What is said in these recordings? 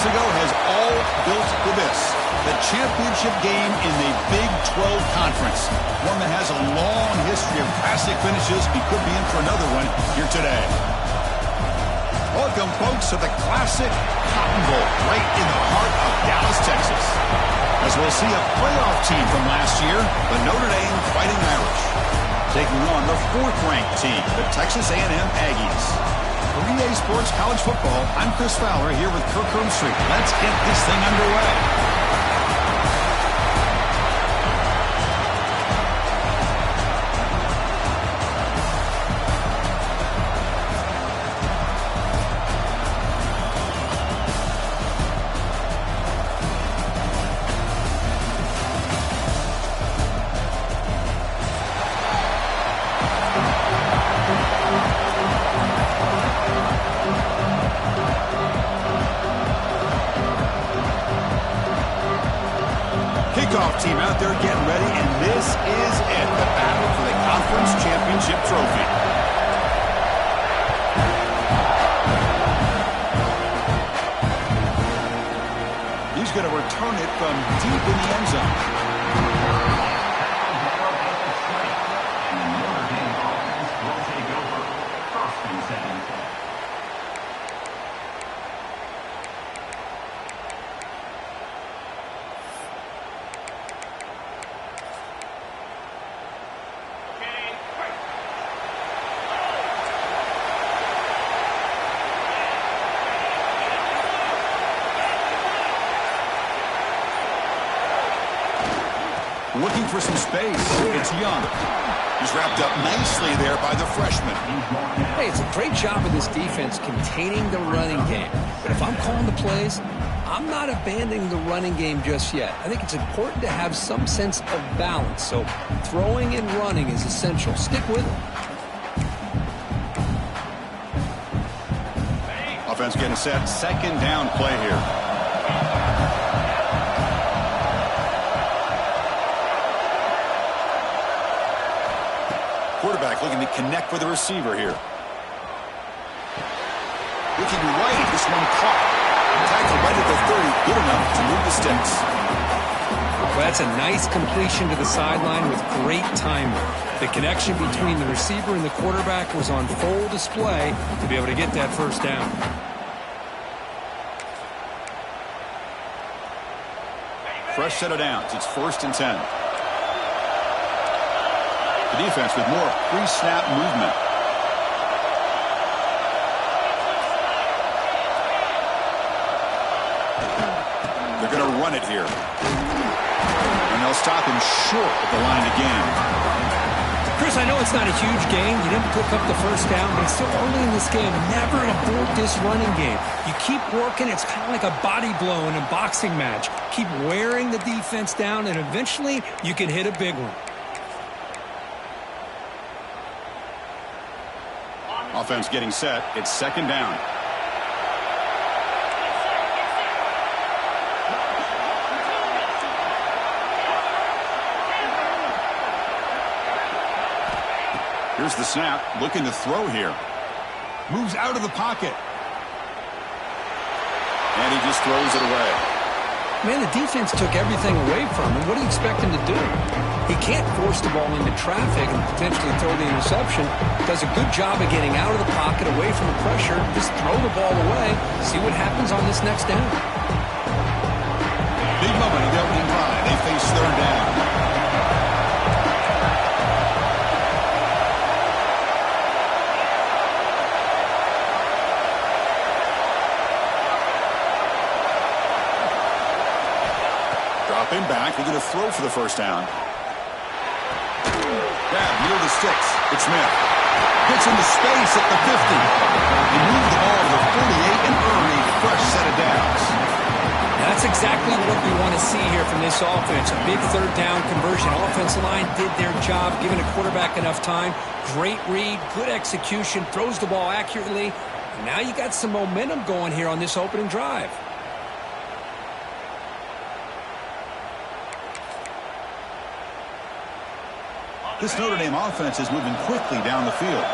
ago has all built for this. The championship game in the Big 12 Conference. One that has a long history of classic finishes. We could be in for another one here today. Welcome, folks, to the classic Cotton Bowl right in the heart of Dallas, Texas. As we'll see a playoff team from last year, the Notre Dame Fighting Irish, taking on the fourth-ranked team, the Texas A&M Aggies. For EA Sports College Football, I'm Chris Fowler here with Kirk Herbstreit. Let's get this thing underway. Kickoff team out there getting ready, and this is it, the battle for the conference championship trophy. He's going to return it from deep in the end zone. Looking for some space. It's Young. He's wrapped up nicely there by the freshman. Hey, it's a great job of this defense containing the running game. But if I'm calling the plays, I'm not abandoning the running game just yet. I think it's important to have some sense of balance. So throwing and running is essential. Stick with it. Offense getting set. Second down play here. Quarterback looking to connect with the receiver here. Looking right, this one caught. Tackle right at the 30, good enough to move the sticks. Well, that's a nice completion to the sideline with great timing. The connection between the receiver and the quarterback was on full display to be able to get that first down. Fresh set of downs. It's 1st and 10. The defense with more pre-snap movement. They're going to run it here. And they'll stop him short at the line again. Chris, I know it's not a huge gain. You didn't pick up the first down, but it's still early in this game. Never abort this running game. You keep working. It's kind of like a body blow in a boxing match. Keep wearing the defense down, and eventually you can hit a big one. Offense getting set. It's second down. Here's the snap. Looking to throw here. Moves out of the pocket. And he just throws it away. Man, the defense took everything away from him. What do you expect him to do? He can't force the ball into traffic and potentially throw the interception. Does a good job of getting out of the pocket, away from the pressure. Just throw the ball away. See what happens on this next down. Big moment in the opening drive. They face third down. Drop him back. They're going to throw for the first down. Grab near the sticks. It's Smith. Gets into space at the 50. He moved the ball to the 48 and earned a fresh set of downs. That's exactly what we want to see here from this offense. A big third down conversion. Offensive line did their job, giving the quarterback enough time. Great read, good execution, throws the ball accurately. And now you got some momentum going here on this opening drive. This Notre Dame offense is moving quickly down the field.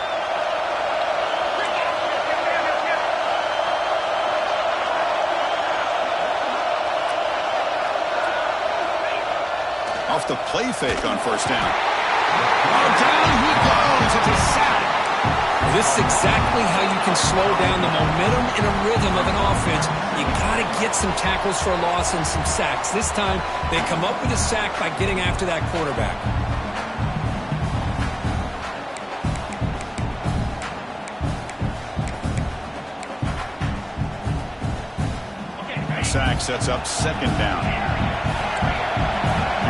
off the play fake on first down. Oh, down he goes. It's a sack. This is exactly how you can slow down the momentum and a rhythm of an offense. You got to get some tackles for a loss and some sacks. This time, they come up with a sack by getting after that quarterback. The sack sets up second down.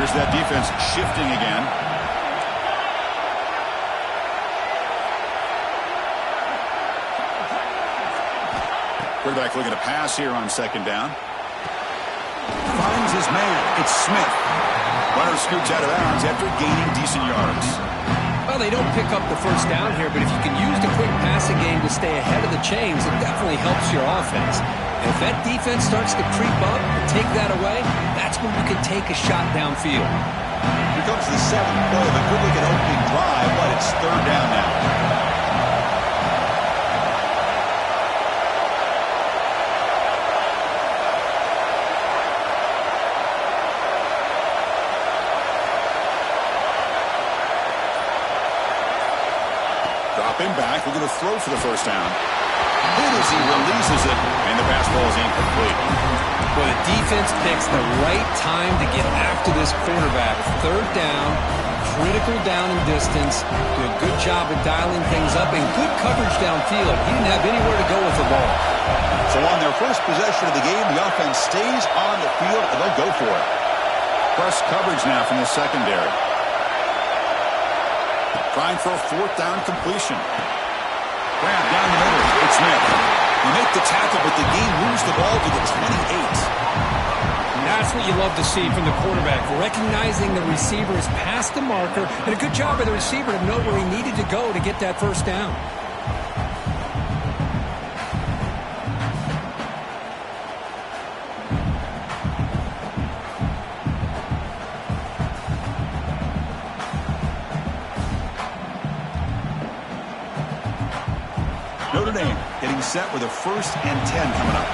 Here's that defense shifting again. Quarterback looking to pass here on second down. Finds his man. It's Smith. Runner scoots out of bounds after gaining decent yards. Well, they don't pick up the first down here, but if you can use the quick passing game to stay ahead of the chains, it definitely helps your offense. And if that defense starts to creep up and take that away, that's when you can take a shot downfield. Here comes the seventh play of a good-looking opening drive, but it's third down now. Him back, we're going to throw for the first down. Hit as he releases it, and the pass ball is incomplete. Well, the defense picks the right time to get after this quarterback. Third down, critical down and distance. Do a good job of dialing things up, and good coverage downfield. He didn't have anywhere to go with the ball. So on their first possession of the game, the offense stays on the field, and they'll go for it. Press coverage now from the secondary. Trying for a fourth down completion. Grab down the middle. It's Smith. You make the tackle, but the game moves the ball to the 28. And that's what you love to see from the quarterback. Recognizing the receiver is past the marker, and a good job by the receiver to know where he needed to go to get that first down. Notre Dame getting set with a 1st and 10 coming up.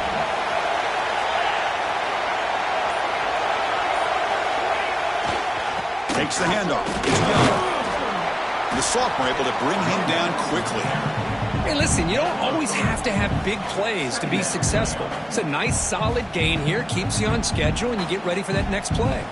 Takes the handoff. It's Young. The sophomore able to bring him down quickly. Hey, listen, you don't always have to have big plays to be successful. It's a nice, solid gain here. Keeps you on schedule, and you get ready for that next play.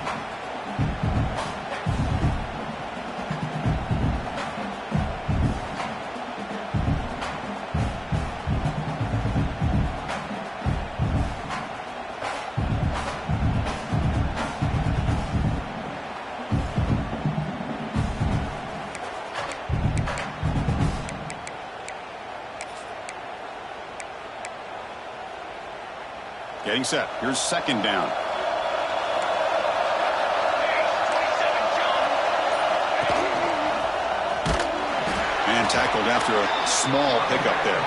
Getting set. Here's second down. And tackled after a small pickup there.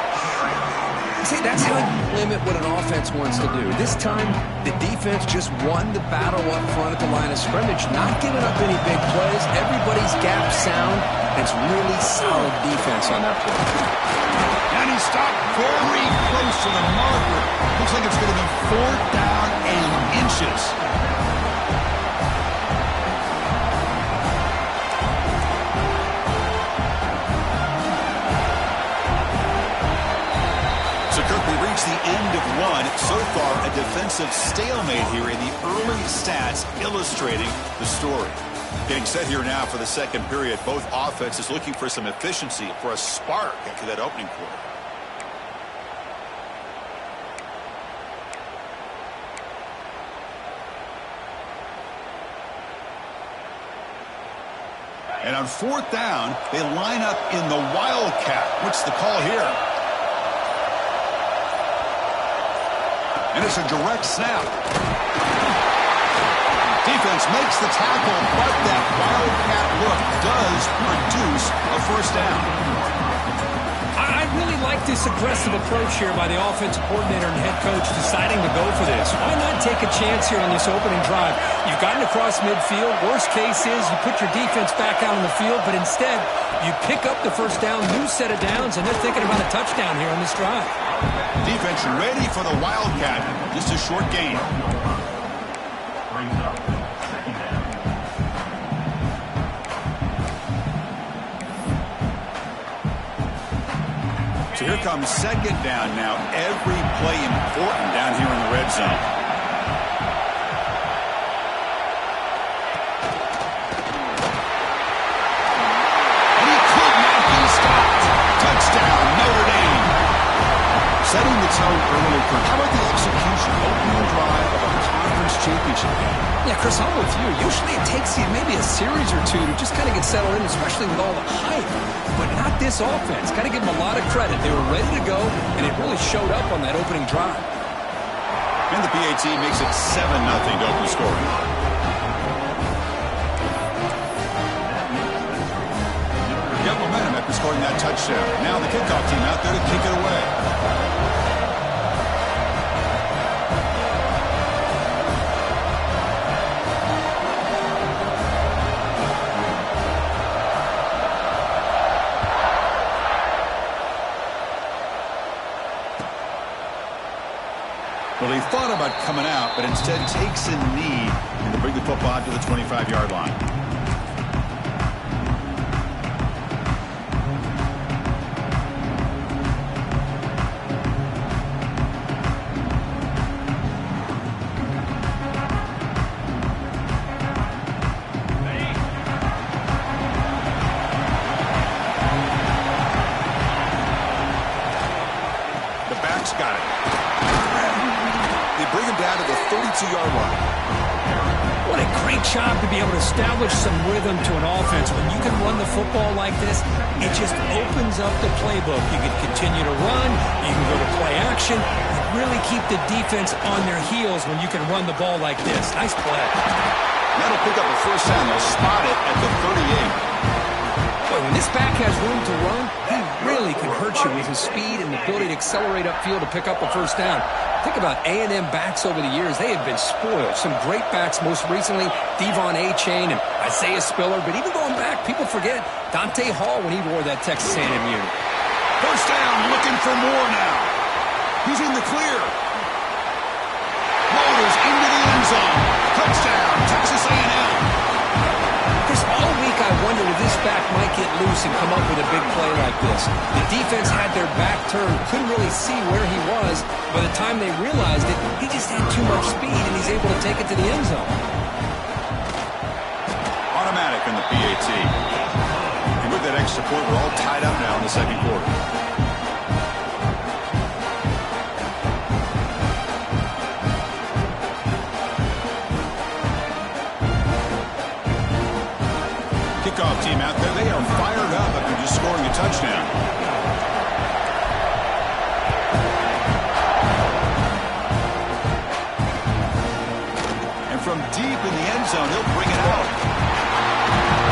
See, that's how you limit what an offense wants to do. This time, the defense just won the battle up front at the line of scrimmage, not giving up any big plays. Everybody's gap sound. It's really solid defense on that play. And he stopped very close to the marker. Looks like it's going to be 4th down and inches. So, Kirk, we reached the end of one. So far, a defensive stalemate here, and the early stats illustrating the story. Getting set here now for the second period. Both offenses looking for some efficiency, for a spark after that opening quarter. And on 4th down, they line up in the Wildcat. What's the call here? And it's a direct snap. Defense makes the tackle, but that Wildcat look does produce a first down. I really like this aggressive approach here by the offensive coordinator and head coach deciding to go for this. Why not take a chance here on this opening drive? You've gotten across midfield. Worst case is you put your defense back out on the field, but instead you pick up the first down, new set of downs, and they're thinking about a touchdown here on this drive. Defense ready for the Wildcat. Just a short gain. So here comes second down now. Every play important down here in the red zone. And he could not be stopped. Touchdown, Notre Dame. Setting the tone early. How about the execution? Opening drive of a conference championship game. Yeah, Chris, I'm with you. Usually it takes you maybe a series or two to just kind of get settled in, especially with all the hype. But not this offense. Got to give them a lot of credit. They were ready to go, and it really showed up on that opening drive. And the PAT makes it 7-0 to open scoring. Got momentum after scoring that touchdown. Now the kickoff team out there to kick it away. Well, he thought about coming out, but instead takes a knee to bring the football to the 25-yard line. The back's got it. Bring him down to the 32-yard line. What a great job to be able to establish some rhythm to an offense. When you can run the football like this, it just opens up the playbook. You can continue to run. You can go to play action. You really keep the defense on their heels when you can run the ball like this. Nice play. That'll pick up a first down. They'll spot it at the 38. Boy, when this back has room to run, he really can hurt you with his speed and the ability to accelerate upfield to pick up a first down. Think about A&M backs over the years. They have been spoiled. Some great backs, most recently Devon A-Chain and Isaiah Spiller. But even going back, people forget Dante Hall when he wore that Texas A&M unit. First down, looking for more now. He's in the clear. Motors into the end zone. Touchdown, Texas A&M. Chris, all week I wondered if this back might get loose and come up with a big play like this. The defense had their back turned, couldn't really see where he was. By the time they realized it, he just had too much speed, and he's able to take it to the end zone. Automatic in the PAT. And with that extra point, we're all tied up now in the second quarter. Kickoff team out there, they are fired up after just scoring a touchdown. From deep in the end zone, he'll bring it out.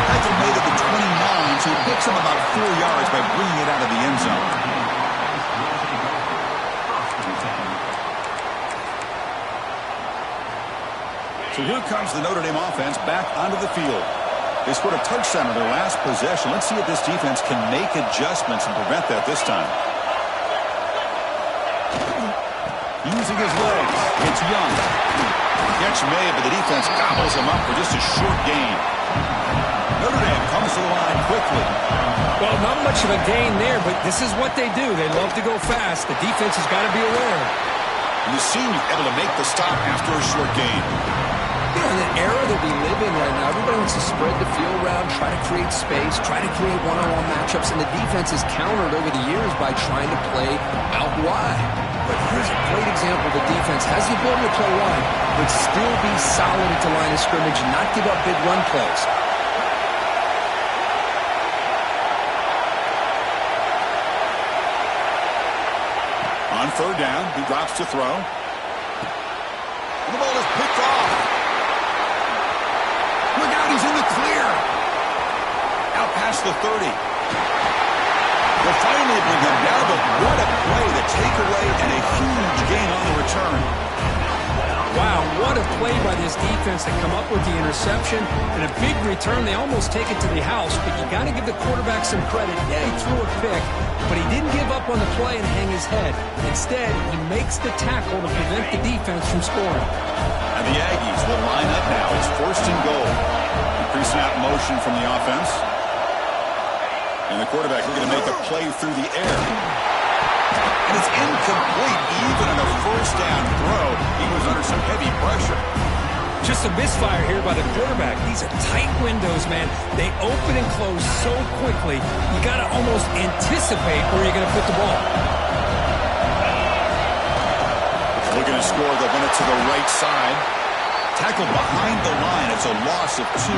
That's made it to 29, so he picks him about 4 yards by bringing it out of the end zone. So here comes the Notre Dame offense back onto the field. They scored a touchdown on their last possession. Let's see if this defense can make adjustments and prevent that this time. Using his legs, it's Young. Catch made, but the defense gobbles him up for just a short gain. Notre Dame comes to the line quickly. Well, not much of a gain there, but this is what they do. They love to go fast. The defense has got to be aware. And the senior able to make the stop after a short gain. You know, in the era that we live in right now, everybody wants to spread the field around, try to create space, try to create one-on-one matchups, and the defense has countered over the years by trying to play out wide. But here's a great example. The defense has the ability to play wide, but still be solid at the line of scrimmage and not give up big run plays. On third down, he drops to throw. And the ball is picked off. Look out, he's in the clear. Out past the 30. They'll finally bring him down, but what a play, the takeaway, and a huge gain on the return. Wow, what a play by this defense to come up with the interception and a big return. They almost take it to the house, but you got to give the quarterback some credit. Yeah, he threw a pick, but he didn't give up on the play and hang his head. Instead, he makes the tackle to prevent the defense from scoring. And the Aggies will line up now. It's first and goal. Pre-snap motion from the offense. And the quarterback looking to make a play through the air. And it's incomplete even on a first down throw. He was under some heavy pressure. Just a misfire here by the quarterback. These are tight windows, man. They open and close so quickly, you got to almost anticipate where you're going to put the ball. Looking to score, they'll run it to the right side. Tackle behind the line. It's a loss of 2.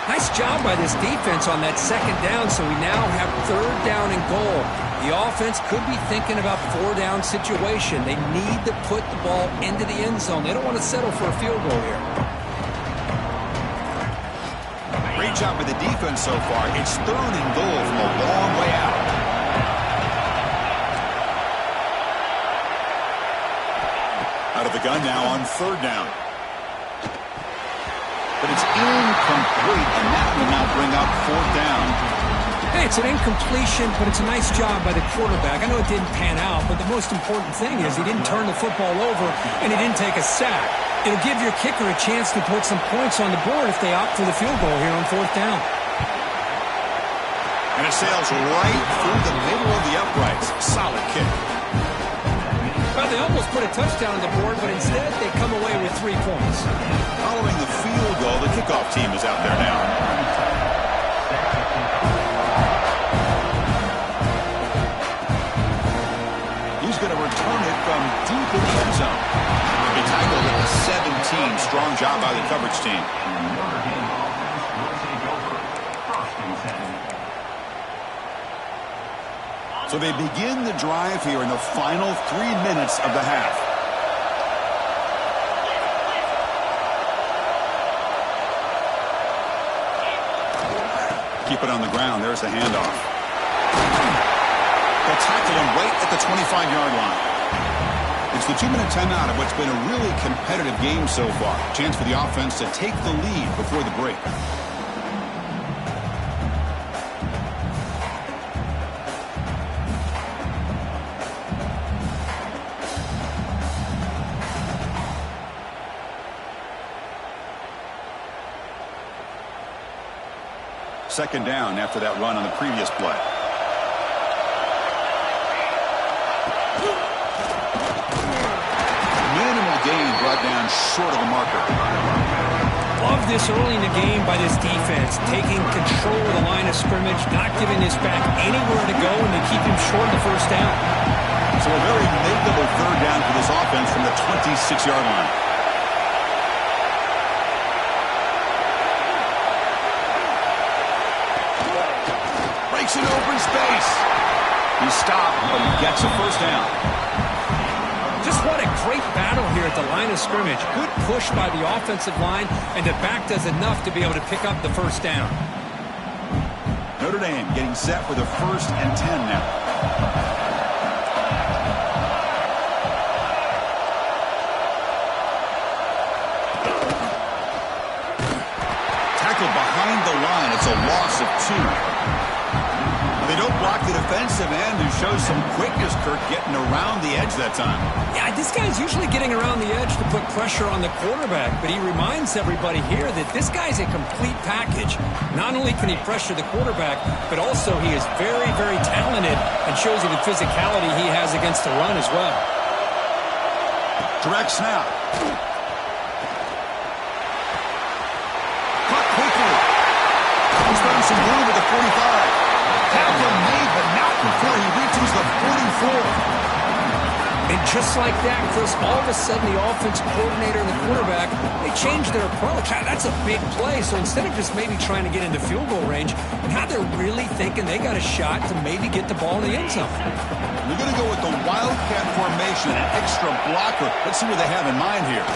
Nice job by this defense on that second down, so we now have third down and goal. The offense could be thinking about four-down situation. They need to put the ball into the end zone. They don't want to settle for a field goal here. Great job by the defense so far. It's third and goal from a long way out. Out of the gun now on third down. But it's incomplete, and that will now bring up fourth down. Hey, it's an incompletion, but it's a nice job by the quarterback. I know it didn't pan out, but the most important thing is he didn't turn the football over, and he didn't take a sack. It'll give your kicker a chance to put some points on the board if they opt for the field goal here on fourth down. And it sails right through the middle of the uprights. Solid kick. Well, they almost put a touchdown on the board, but instead they come away with 3 points. Following the field goal, the kickoff team is out there now. He's going to return it from deep in the end zone. He tackled at the 17. Strong job by the coverage team. So they begin the drive here in the final 3 minutes of the half. Keep it on the ground. There's the handoff. They'll tackle him right at the 25-yard line. It's the 2-minute timeout of what's been a really competitive game so far. Chance for the offense to take the lead before the break. Second down after that run on the previous play. Minimal gain brought down short of the marker. Love this early in the game by this defense, taking control of the line of scrimmage, not giving this back anywhere to go, and they keep him short of the first down. So a very makeable third down for this offense from the 26-yard line. In open space. He stopped, but he gets a first down. Just what a great battle here at the line of scrimmage. Good push by the offensive line, and the back does enough to be able to pick up the first down. Notre Dame getting set for the 1st and 10 now. Tackled behind the line. It's a loss of 2. They don't block the defensive end, who shows some quickness, Kirk, getting around the edge that time. Yeah, this guy's usually getting around the edge to put pressure on the quarterback, but he reminds everybody here that this guy's a complete package. Not only can he pressure the quarterback, but also he is very, very talented and shows you the physicality he has against the run as well. Direct snap. Caught quickly. He's found some room with the 45. Tackle made, but not before he reaches the 44. And just like that, Chris, all of a sudden the offensive coordinator and the quarterback, they changed their approach. That's a big play. So instead of just maybe trying to get into field goal range, now they're really thinking they got a shot to maybe get the ball in the end zone. They're going to go with the wildcat formation, an extra blocker. Let's see what they have in mind here.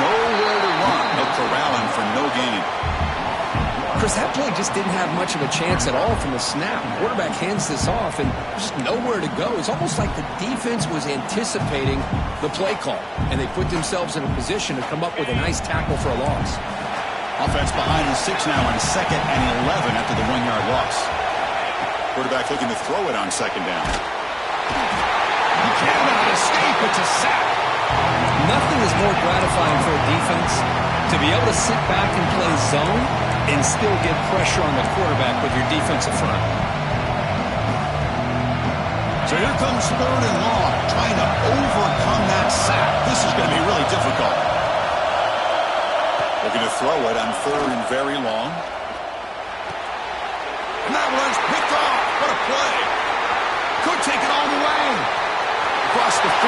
Nowhere to run. They'll corral him for no gain. Chris, that play just didn't have much of a chance at all from the snap. The quarterback hands this off, and there's just nowhere to go. It's almost like the defense was anticipating the play call, and they put themselves in a position to come up with a nice tackle for a loss. Offense behind the 6 now on 2nd and 11 after the 1-yard loss. Quarterback looking to throw it on 2nd down. He cannot escape. It's a sack. Nothing is more gratifying for a defense to be able to sit back and play zone and still get pressure on the quarterback with your defensive front. So here comes 3rd and long, trying to overcome that sack. This is going to be really difficult. Looking to throw it on 3rd and very long. And that one's picked off. What a play. Could take it all the way. Across the 40.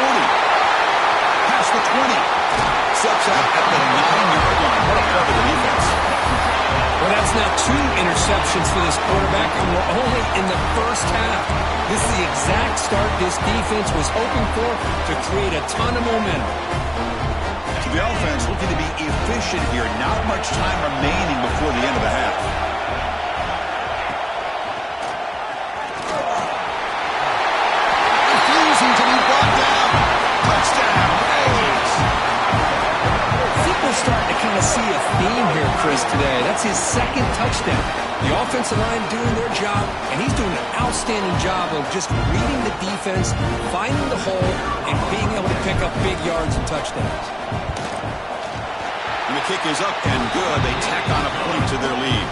Past the 20. Steps out at the 9-yard line. What a play to the defense. Well, that's now 2 interceptions for this quarterback, and we're only in the first half. This is the exact start this defense was hoping for to create a ton of momentum. So the offense looking to be efficient here. Not much time remaining before the end of the half. Refusing to be brought down. Touchdown, A's. I think we're starting to kind of see a theme here, Chris, today. That's his 2nd touchdown. The offensive line doing their job, and he's doing an outstanding job of just reading the defense, finding the hole, and being able to pick up big yards and touchdowns. And the kick is up and good. They tack on a point to their lead.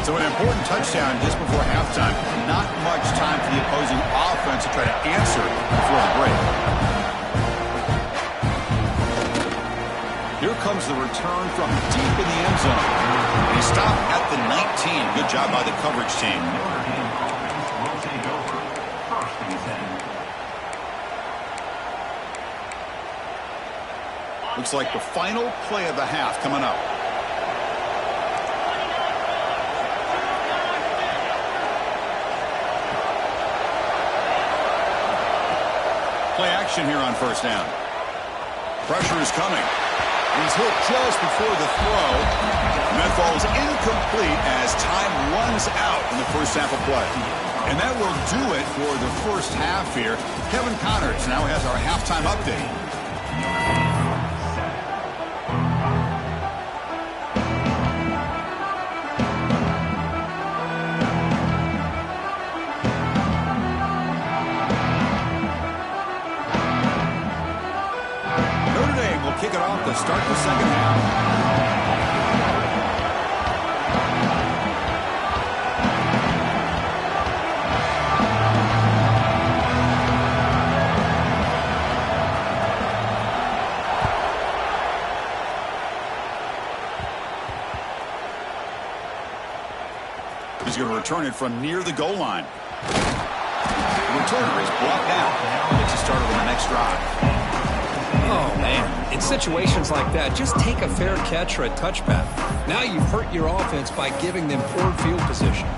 So an important touchdown just before halftime. Not much time for the opposing offense to try to answer before the break. Here comes the return from deep in the end zone. He stopped at the 19. Good job by the coverage team. Looks like the final play of the half coming up. Play action here on 1st down. Pressure is coming. He's hit just before the throw. And that falls incomplete as time runs out in the first half of play. And that will do it for the first half here. Kevin Connors now has our halftime update. Kick it off to start the second half. He's going to return it from near the goal line. The returner is brought down. Gets you started on the next drive. Oh, man. In situations like that, just take a fair catch or a touchback. Now you've hurt your offense by giving them poor field position.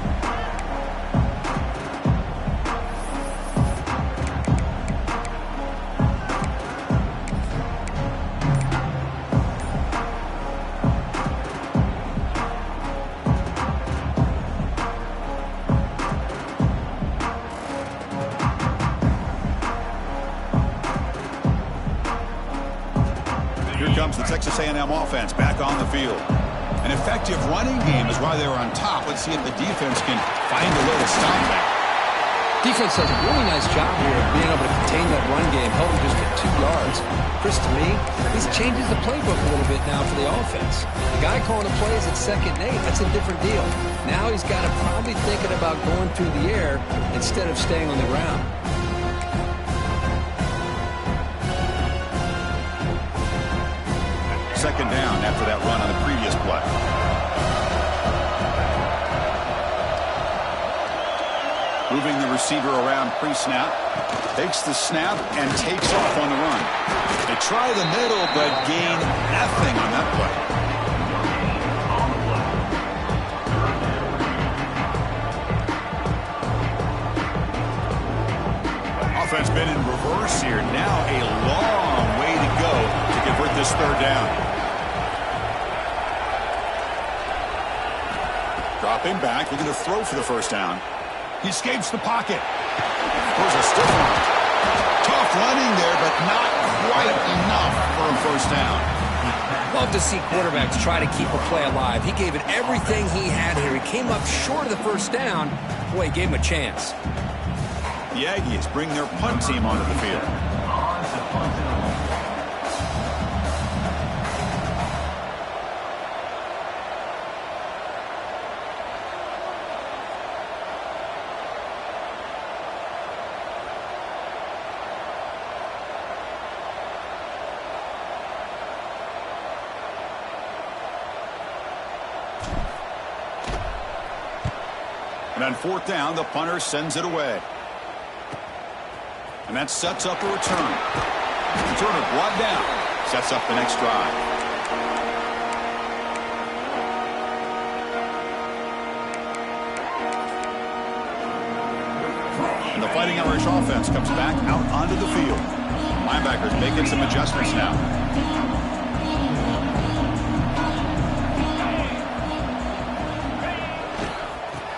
Comes the Texas A&M offense back on the field. An effective running game is why they were on top. Let's see if the defense can find a way to stop that. Defense does a really nice job here of being able to contain that run game, held him just at 2 yards. Chris, to me, this changes the playbook a little bit now for the offense. The guy calling the plays at 2nd and 8, that's a different deal. Now he's got to probably thinking about going through the air instead of staying on the ground. Second down after that run on the previous play. Moving the receiver around pre-snap. Takes the snap and takes off on the run. They try the middle but gain nothing on that play. Offense been in reverse here. Now a long way to go to convert this 3rd down. Dropping back, looking to throw for the 1st down. He escapes the pocket. There's a stiff one. Tough running there, but not quite enough for a 1st down. Love to see quarterbacks try to keep a play alive. He gave it everything he had here. He came up short of the 1st down. Boy, he gave him a chance. The Aggies bring their punt team onto the field. And on fourth down, the punter sends it away. And that sets up a return. Returner brought down. Sets up the next drive. And the Fighting Irish offense comes back out onto the field. Linebackers making some adjustments now.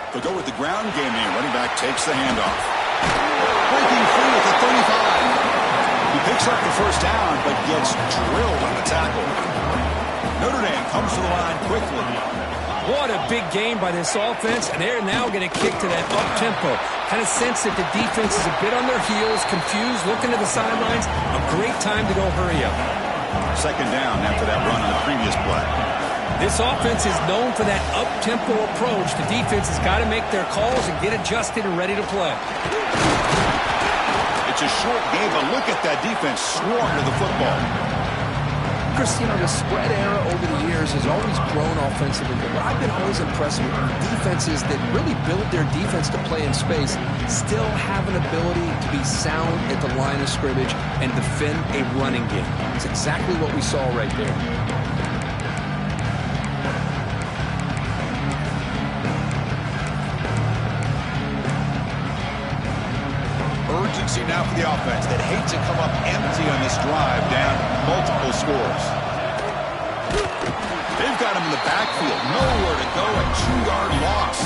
They'll go with the ground game here. Running back takes the handoff. Breaking free at the 35. He picks up the first down, but gets drilled on the tackle. Notre Dame comes to the line quickly. What a big game by this offense, and they're now going to kick to that up-tempo. Kind of sense that the defense is a bit on their heels, confused, looking to the sidelines. A great time to go hurry up. Second down after that run on the previous play. This offense is known for that up-tempo approach. The defense has got to make their calls and get adjusted and ready to play. It's a short game, but look at that defense swarm to the football. Chris, you know, the spread era over the years has always grown offensively, but what I've been always impressed with defenses that really build their defense to play in space still have an ability to be sound at the line of scrimmage and defend a running game. It's exactly what we saw right there. Urgency now for the offense that hates to come up empty on this drive, down multiple scores. They've got him in the backfield, nowhere to go, a 2-yard loss.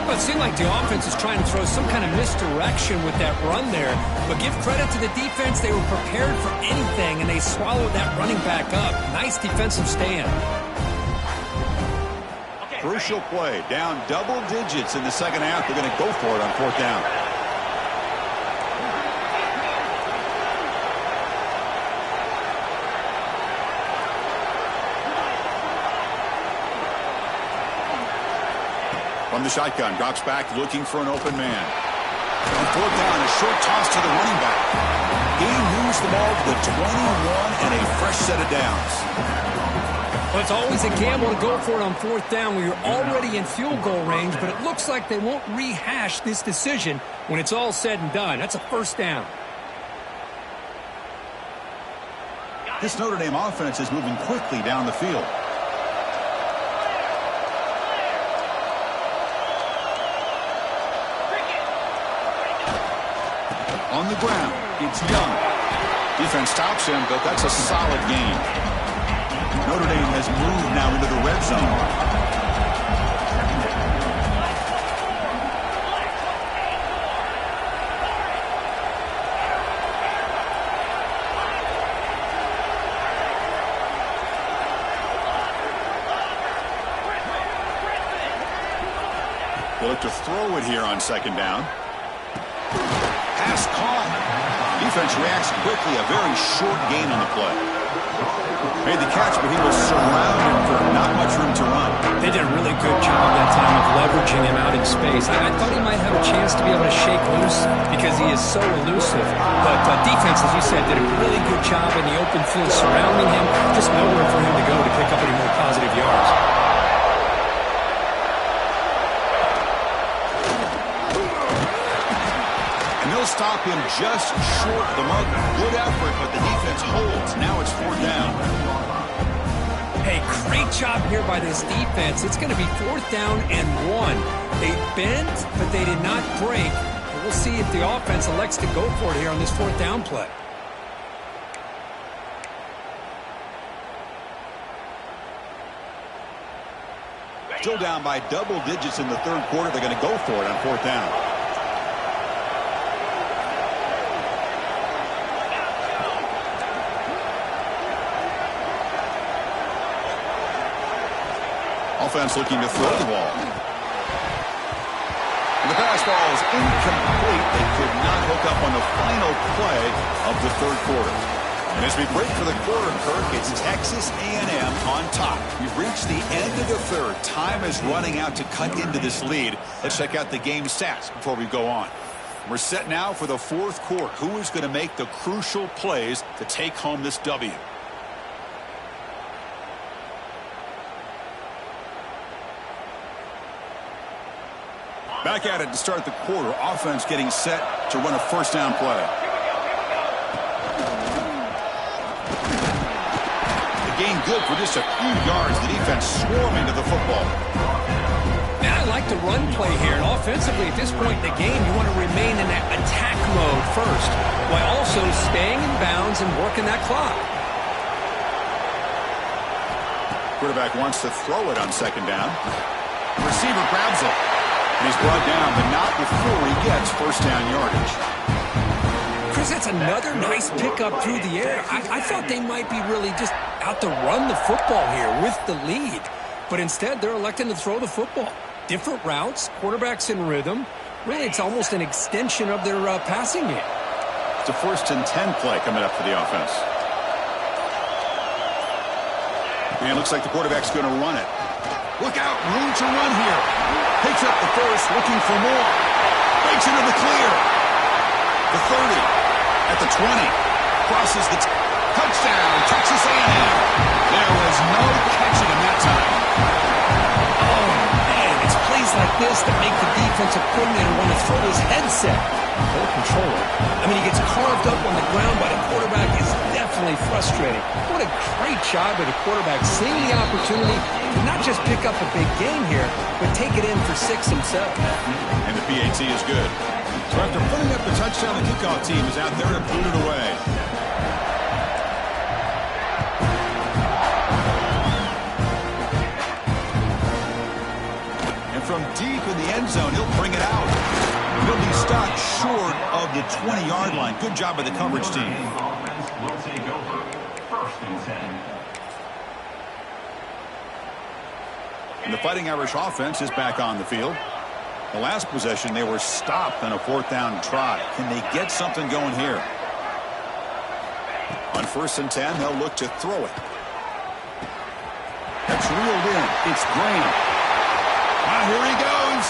Well, it seemed like the offense is trying to throw some kind of misdirection with that run there, but give credit to the defense. They were prepared for anything, and they swallowed that running back up. Nice defensive stand. Crucial play, down double digits in the second half. They're going to go for it on fourth down. From the shotgun, drops back looking for an open man. On fourth down, a short toss to the running back. He moves the ball to the 21 and a fresh set of downs. Well, it's always a gamble to go for it on fourth down when you're already in field goal range, but it looks like they won't rehash this decision when it's all said and done. That's a first down. This Notre Dame offense is moving quickly down the field. On the ground, it's Young. Defense stops him, but that's a solid gain. Notre Dame has moved now into the red zone. They look to throw it here on second down. Pass caught. Defense reacts quickly. A very short gain on the play. Made the catch, but he was surrounded for not much room to run. They did a really good job that time of leveraging him out in space. I thought he might have a chance to be able to shake loose because he is so elusive. But defense, as you said, did a really good job in the open field surrounding him. Just nowhere for him to go to pick up any more positive yards. Stop him just short of the mark. Good effort, but the defense holds. Now it's fourth down. Hey, great job here by this defense. It's going to be fourth down and 1. They bent, but they did not break. We'll see if the offense elects to go for it here on this fourth down play. Still down by double digits in the third quarter. They're going to go for it on fourth down. Offense looking to throw the ball. And the pass ball is incomplete. They could not hook up on the final play of the third quarter. And as we break for the quarter, Kirk, it's Texas A&M on top. We've reached the end of the third. Time is running out to cut into this lead. Let's check out the game stats before we go on. We're set now for the fourth quarter. Who is going to make the crucial plays to take home this W? Back at it to start the quarter. Offense getting set to run a first down play. The gain good for just a few yards. The defense swarming to the football. Man, I like the run play here. And offensively, at this point in the game, you want to remain in that attack mode first, while also staying in bounds and working that clock. Quarterback wants to throw it on second down. The receiver grabs it. And he's brought down, but not before he gets first down yardage. Chris, that's another nice pickup through the air. I thought they might be really just out to run the football here with the lead. But instead, they're electing to throw the football. Different routes, quarterbacks in rhythm. Really, it's almost an extension of their passing game. It's a 1st and 10 play coming up for the offense. And it looks like the quarterback's going to run it. Look out, room to run here. Takes up the first, looking for more. Breaks into the clear. The 30, at the 20. Crosses the touchdown, Texas A&M. There was no catching him that time. Oh, man, it's plays like this that make the defensive coordinator want to throw his headset. Or controller. I mean, he gets carved up on the ground by the quarterback. It's definitely frustrating. What a great job by the quarterback seeing the opportunity to not just pick up a big game here, but take it in for 6 himself. And the PAT is good. So after putting up the touchdown, the kickoff team is out there to boot it away. And from deep in the end zone, he'll bring it out. He'll be stopped short of the 20-yard line. Good job by the coverage team. Will take over 1st and 10. And the Fighting Irish offense is back on the field. The last possession, they were stopped on a 4th down try. Can they get something going here? On 1st and 10, they'll look to throw it. That's reeled in. It's Graham. Ah, here he goes.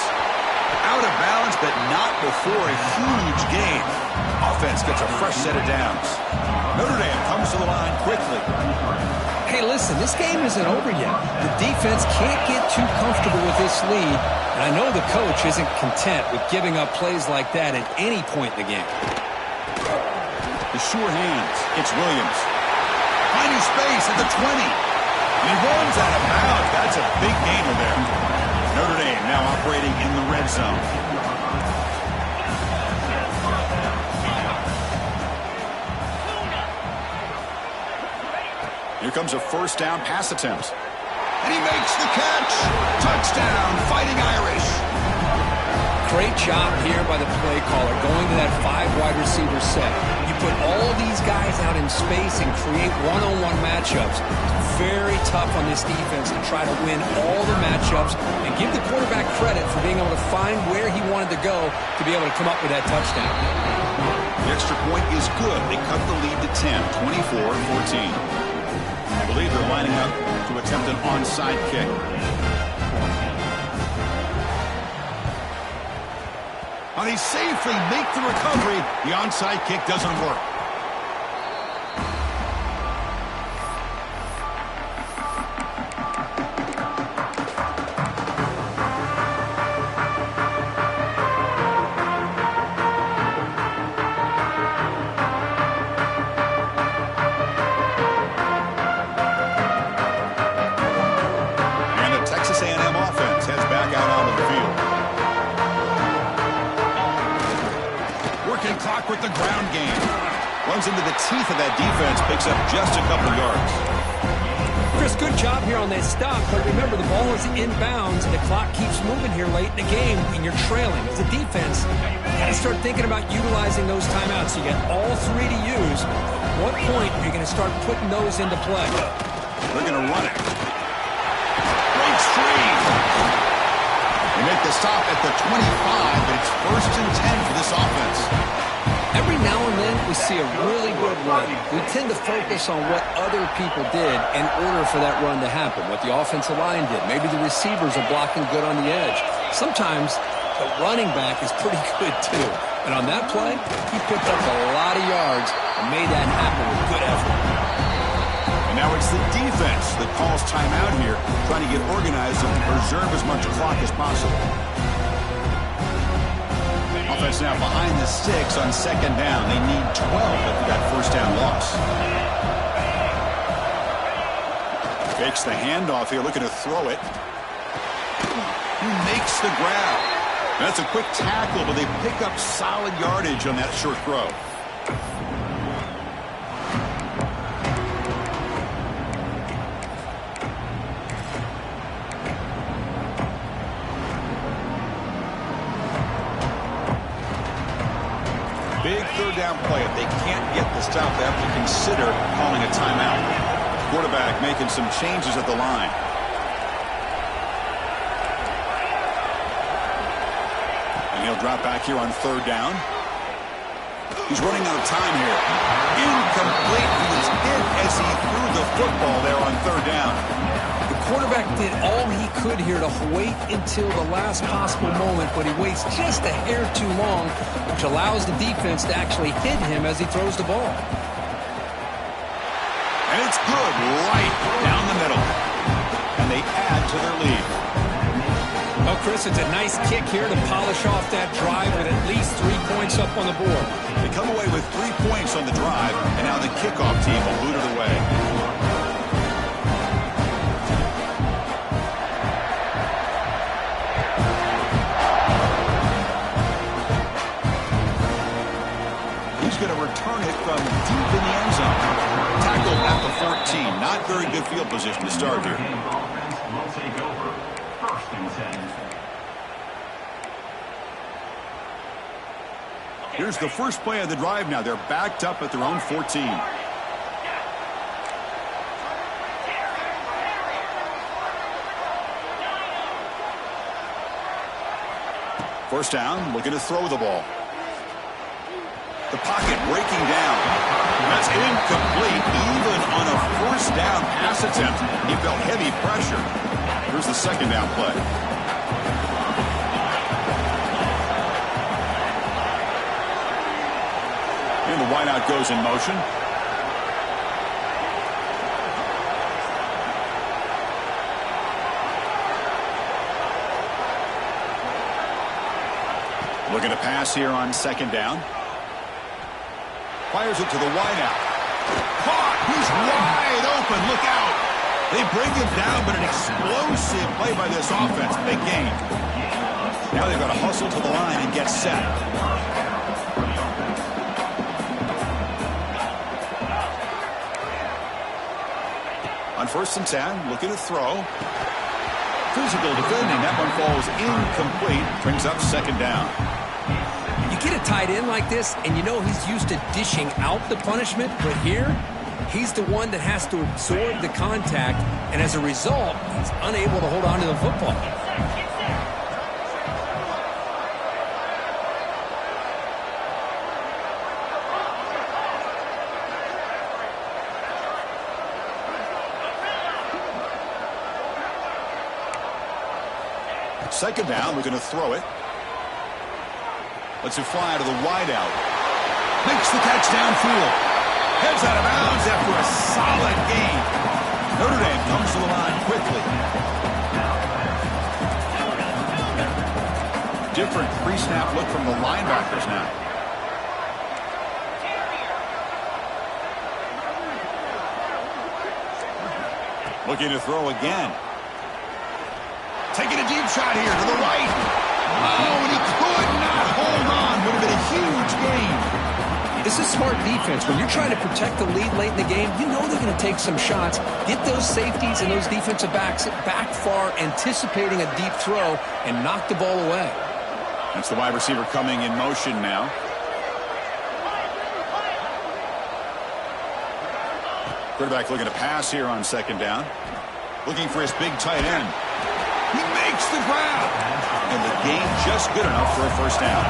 Out of bounds, but not before a huge gain. Offense gets a fresh set of downs. Notre Dame comes to the line quickly. Hey, listen, this game isn't over yet. The defense can't get too comfortable with this lead, and I know the coach isn't content with giving up plays like that at any point in the game. The sure hands. It's Williams. Finding space at the 20. And he runs out of bounds. That's a big gainer there. Notre Dame now operating in the red zone. Here comes a 1st down pass attempt. And he makes the catch. Touchdown, Fighting Irish. Great job here by the play caller going to that 5 wide receiver set. You put all these guys out in space and create one-on-one matchups. It's very tough on this defense to try to win all the matchups and give the quarterback credit for being able to find where he wanted to go to be able to come up with that touchdown. The extra point is good. They cut the lead to 10, 24-14. I believe they're lining up to attempt an onside kick. And they safely make the recovery. The onside kick doesn't work. With the ground game. Runs into the teeth of that defense, picks up just a couple yards. Chris, good job here on that stop, but remember the ball is inbounds and the clock keeps moving here late in the game and you're trailing. As a defense, you got to start thinking about utilizing those timeouts. You got all 3 to use. At what point are you going to start putting those into play? They're going to run it. Breaks free. They make the stop at the 25, but it's 1st and 10 for this offense. Every now and then we see a really good run. We tend to focus on what other people did in order for that run to happen, what the offensive line did. Maybe the receivers are blocking good on the edge. Sometimes the running back is pretty good too. And on that play, he picked up a lot of yards and made that happen with good effort. And now it's the defense that calls timeout here, trying to get organized and preserve as much clock as possible. Offense now behind the sticks on second down. They need 12 after that first down loss. Fakes the handoff here, looking to throw it. He makes the grab. That's a quick tackle, but they pick up solid yardage on that short throw. Big third down play. If they can't get the stop, they have to consider calling a timeout. Quarterback making some changes at the line. And he'll drop back here on third down. He's running out of time here. Incomplete. He was hit as he threw the football there on third down. The quarterback did all he could here to wait until the last possible moment, but he waits just a hair too long, which allows the defense to actually hit him as he throws the ball. And it's good right down the middle. And they add to their lead. Well, Chris, it's a nice kick here to polish off that drive with at least 3 points up on the board. They come away with 3 points on the drive, and now the kickoff team will boot it away. He's going to return it from deep in the end zone. Tackled at the 14. Not very good field position to start here. Will take over. First and 10. Here's the first play of the drive now. They're backed up at their own 14. First down, looking to throw the ball. The pocket breaking down. That's incomplete. Even on a first down pass attempt, he felt heavy pressure. Here's the second down play. And the wideout goes in motion. Looking to pass here on second down. Fires it to the wideout. Caught! He's wide open. Look out! They bring him down, but an explosive play by this offense. Big gain. Now they've got to hustle to the line and get set. On first and 10, looking to throw. Physical defending. That one falls incomplete. Brings up second down. You get a tight end like this, and you know he's used to dishing out the punishment, but here, he's the one that has to absorb the contact, and as a result, he's unable to hold on to the football. Second down, we're going to throw it. Lets it fly to the wideout. Makes the catch downfield. Heads out of bounds after a solid gain. Notre Dame comes to the line quickly. Different pre-snap look from the linebackers now. Looking to throw again. Taking a deep shot here to the right. Oh, and he could not hold on. Would have been a huge gain. This is smart defense. When you're trying to protect the lead late in the game, you know they're going to take some shots. Get those safeties and those defensive backs back far, anticipating a deep throw, and knock the ball away. That's the wide receiver coming in motion now. Quarterback looking to pass here on second down. Looking for his big tight end. He makes the grab. And the gain just good enough for a first down.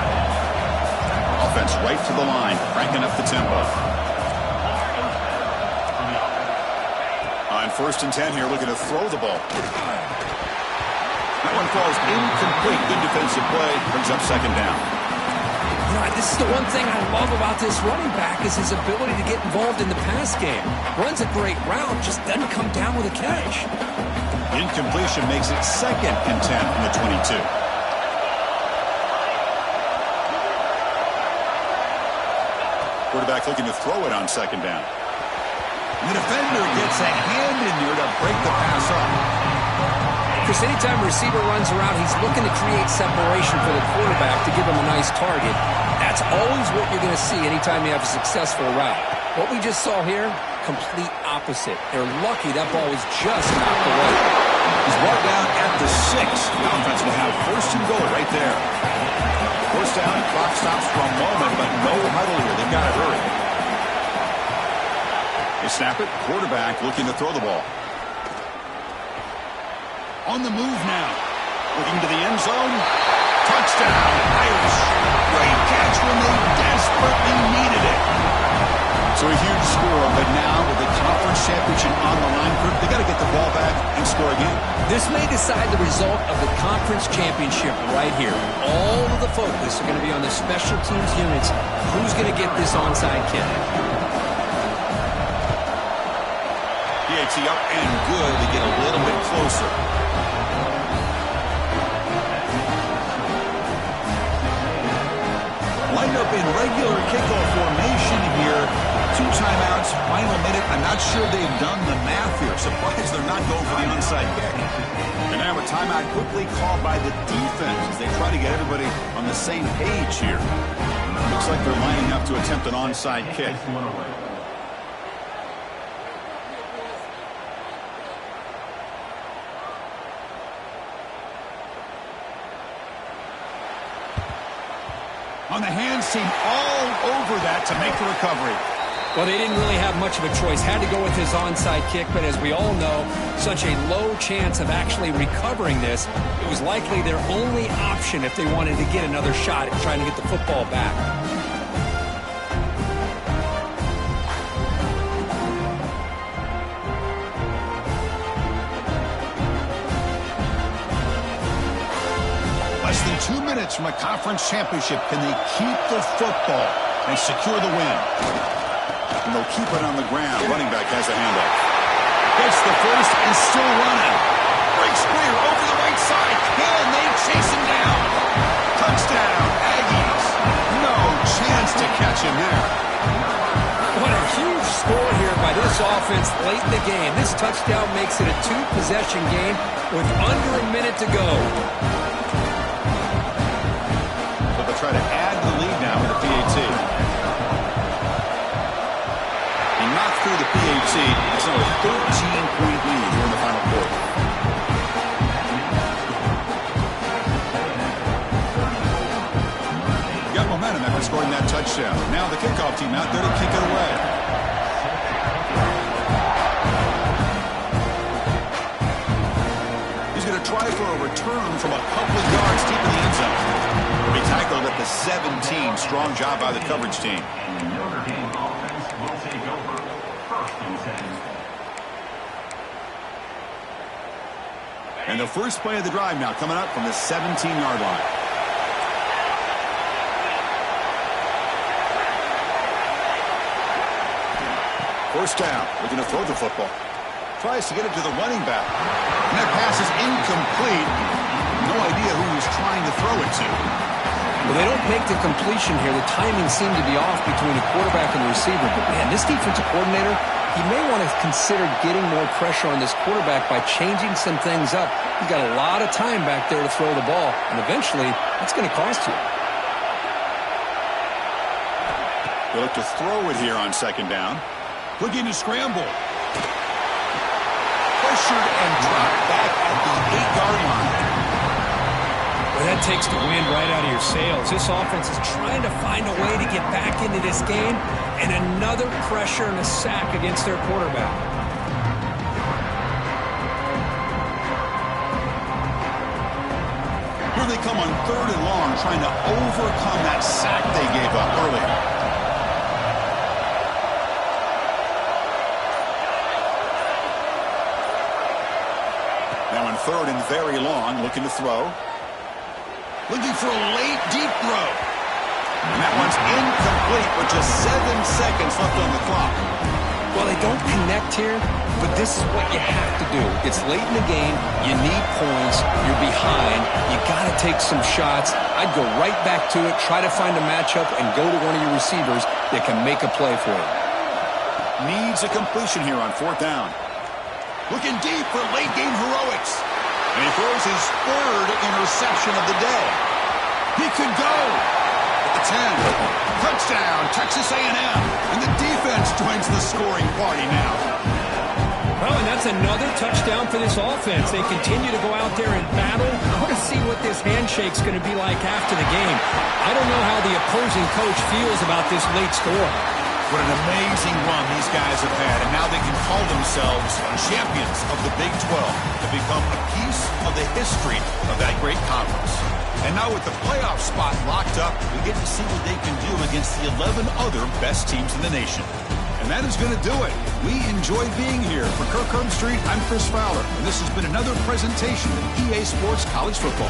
Offense right to the line, cranking up the tempo. On first and 10 here, looking to throw the ball. That one falls incomplete. Good defensive play. Brings up second down. You know, this is the one thing I love about this running back is his ability to get involved in the pass game. Runs a great route, just doesn't come down with a catch. Incompletion makes it second and 10 from the 22. Quarterback looking to throw it on second down. And the defender gets a hand in there to break the pass up. Chris, anytime a receiver runs around, he's looking to create separation for the quarterback to give him a nice target. That's always what you're going to see anytime you have a successful route. What we just saw here, complete opposite. They're lucky that ball was just knocked away. He's brought down at the 6. The offense will have first and goal right there. First down, clock stops for a moment, but no huddle here. They've got to hurry. They snap it. Quarterback looking to throw the ball. On the move now. Looking to the end zone. Touchdown, Irish. Great catch when they desperately needed it. So a huge score, but now with the conference championship on the line, they got to get the ball back and score again. This may decide the result of the conference championship right here. All of the focus are going to be on the special teams units. Who's going to get this onside kick? PAT up and good to get a little bit closer. Lined up in regular kickoff formation here. 2 timeouts, final minute. I'm not sure they've done the math here. Surprised they're not going for the onside kick. And now a timeout quickly called by the defense as they try to get everybody on the same page here. Looks like they're lining up to attempt an onside kick. On the hands team all over that to make the recovery. Well, they didn't really have much of a choice. Had to go with his onside kick, but as we all know, such a low chance of actually recovering this. It was likely their only option if they wanted to get another shot at trying to get the football back. Less than 2 minutes from a conference championship. Can they keep the football and secure the win? And they'll keep it on the ground. Running back has a handoff. Gets the first and still running. Breaks clear over the right side. Can they chase him down? Touchdown, Aggies. No chance to catch him there. What a huge score here by this offense late in the game. This touchdown makes it a 2-possession game with under a minute to go. Try to add the lead now with the PAT. He knocked through the PAT. It's now a 13-point lead here in the final quarter. Got momentum after scoring that touchdown. Now the kickoff team out there to kick it away. He's going to try for a return from a couple of yards deep in the end zone. Be tackled at the 17. Strong job by the coverage team. Notre Dame offense will take over. First and 10. And the first play of the drive now coming up from the 17-yard line. First down, looking to throw the football. Tries to get it to the running back. And that pass is incomplete. No idea who he's trying to throw it to. Well, they don't make the completion here. The timing seemed to be off between the quarterback and the receiver. But, man, this defensive coordinator, he may want to consider getting more pressure on this quarterback by changing some things up. He's got a lot of time back there to throw the ball, and eventually that's going to cost you. They look to throw it here on second down. Looking to scramble. Pressured and dropped back at the 8-yard line. Well, that takes the wind right out of your sails. This offense is trying to find a way to get back into this game, and another pressure and a sack against their quarterback. Here they come on 3rd and long, trying to overcome that sack they gave up earlier. Now on 3rd and very long, looking to throw. Looking for a late, deep throw. And that one's incomplete with just 7 seconds left on the clock. Well, they don't connect here, but this is what you have to do. It's late in the game. You need points. You're behind. behind, you got to take some shots. I'd go right back to it, try to find a matchup, and go to one of your receivers that can make a play for you. Needs a completion here on 4th down. Looking deep for late-game heroics. And he throws his 3rd interception of the day. He could go at the 10. Touchdown, Texas A&M. And the defense joins the scoring party now. Well, and that's another touchdown for this offense. They continue to go out there and battle. I want to see what this handshake's going to be like after the game. I don't know how the opposing coach feels about this late score. What an amazing run these guys have had, and now they can call themselves champions of the Big 12 to become a piece of the history of that great conference. And now with the playoff spot locked up, we get to see what they can do against the 11 other best teams in the nation. And that is going to do it. We enjoy being here. For Kirk Street, I'm Chris Fowler, and this has been another presentation of EA Sports College Football.